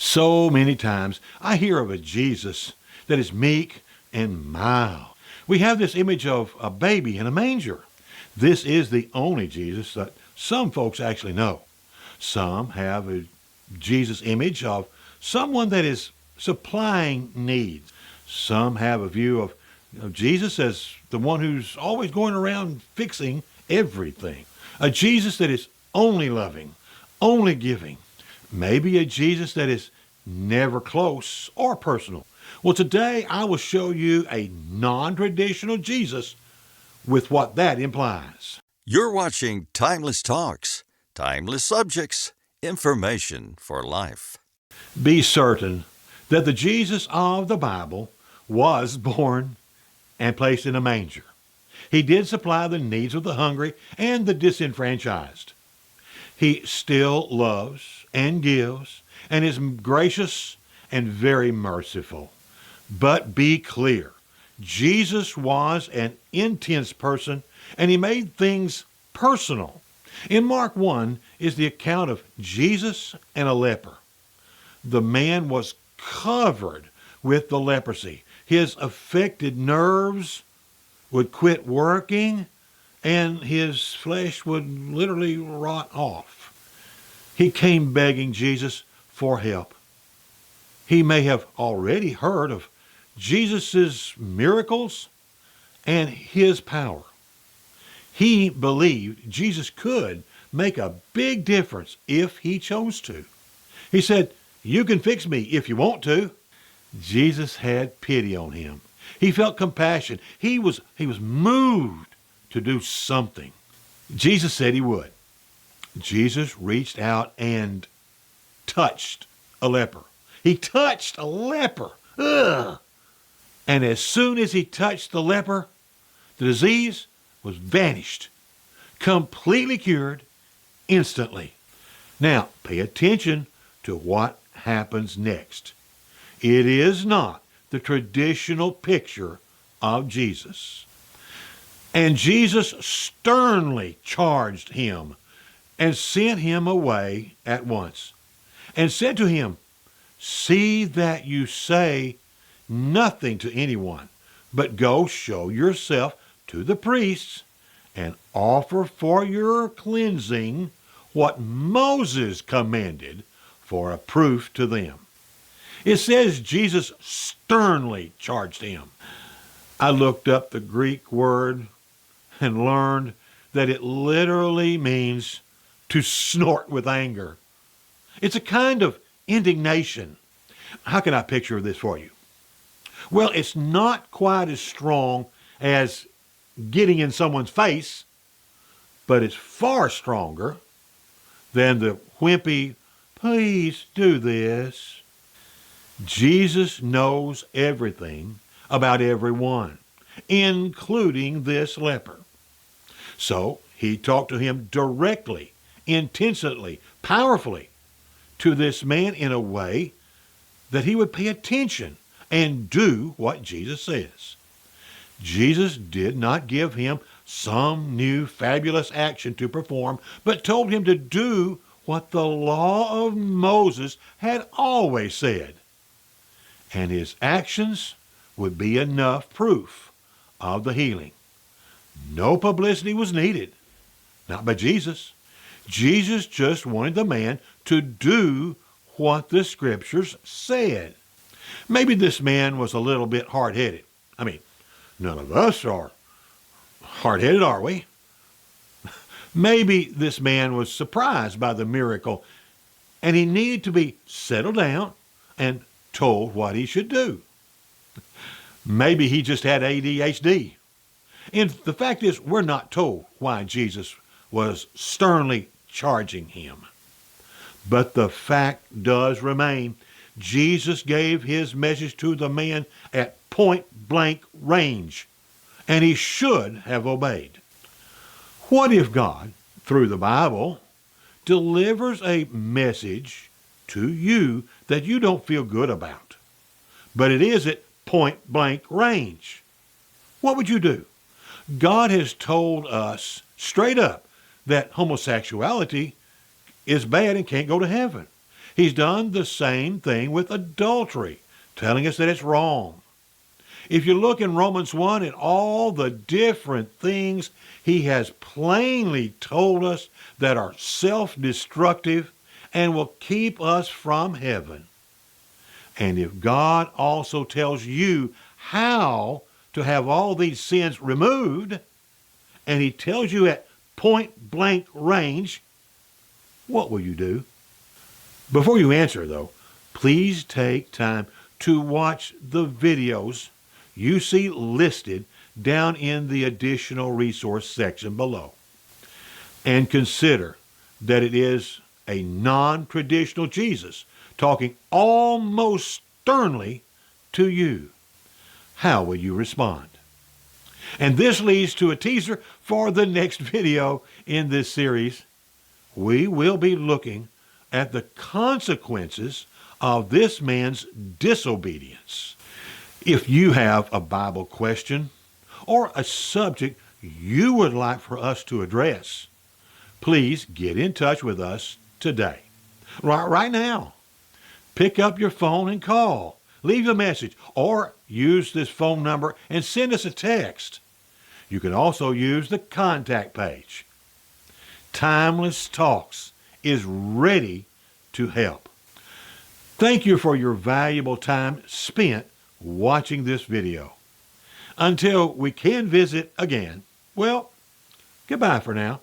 So many times I hear of a Jesus that is meek and mild. We have this image of a baby in a manger. This is the only Jesus that some folks actually know. Some have a Jesus image of someone that is supplying needs. Some have a view of Jesus as the one who's always going around fixing everything. A Jesus that is only loving, only giving. Maybe a Jesus that is never close or personal. Well, today I will show you a non-traditional Jesus with what that implies. You're watching Timeless Talks, timeless subjects, information for life. Be certain that the Jesus of the Bible was born and placed in a manger. He did supply the needs of the hungry and the disenfranchised. He still loves and gives and is gracious and very merciful. But be clear, Jesus was an intense person and he made things personal. In Mark 1 is the account of Jesus and a leper. The man was covered with the leprosy. His affected nerves would quit working and his flesh would literally rot off. He came begging Jesus for help. He may have already heard of Jesus' miracles and his power. He believed Jesus could make a big difference if he chose to. He said, "You can fix me if you want to." Jesus had pity on him. He felt compassion. He was moved to do something. Jesus said he would. Jesus reached out and touched a leper. He touched a leper. Ugh. And as soon as he touched the leper, the disease was vanished, completely cured instantly. Now, pay attention to what happens next. It is not the traditional picture of Jesus. And Jesus sternly charged him and sent him away at once and said to him, "See that you say nothing to anyone, but go show yourself to the priests and offer for your cleansing what Moses commanded for a proof to them." It says Jesus sternly charged him. I looked up the Greek word and learned that it literally means to snort with anger. It's a kind of indignation. How can I picture this for you? Well, it's not quite as strong as getting in someone's face, but it's far stronger than the wimpy, "Please do this." Jesus knows everything about everyone, including this leper. So he talked to him directly, intensely, powerfully to this man in a way that he would pay attention and do what Jesus says. Jesus did not give him some new fabulous action to perform, but told him to do what the law of Moses had always said. And his actions would be enough proof of the healing. No publicity was needed, not by Jesus. Jesus just wanted the man to do what the scriptures said. Maybe this man was a little bit hard-headed. I mean, none of us are hard-headed, are we? Maybe this man was surprised by the miracle and he needed to be settled down and told what he should do. Maybe he just had ADHD. And the fact is, we're not told why Jesus was sternly charging him. But the fact does remain, Jesus gave his message to the man at point-blank range, and he should have obeyed. What if God, through the Bible, delivers a message to you that you don't feel good about, but it is at point-blank range? What would you do? God has told us straight up that homosexuality is bad and can't go to heaven. He's done the same thing with adultery, telling us that it's wrong. If you look in Romans 1 at all the different things he has plainly told us that are self-destructive and will keep us from heaven. And if God also tells you how to have all these sins removed, and he tells you at point blank range, what will you do? Before you answer, though, please take time to watch the videos you see listed down in the additional resource section below. And consider that it is a non-traditional Jesus talking almost sternly to you. How will you respond? And this leads to a teaser for the next video in this series. We will be looking at the consequences of this man's disobedience. If you have a Bible question or a subject you would like for us to address, please get in touch with us today. Right now. Pick up your phone and call. Leave a message or use this phone number and send us a text. You can also use the contact page. Timeless Talks is ready to help. Thank you for your valuable time spent watching this video. Until we can visit again, well, goodbye for now.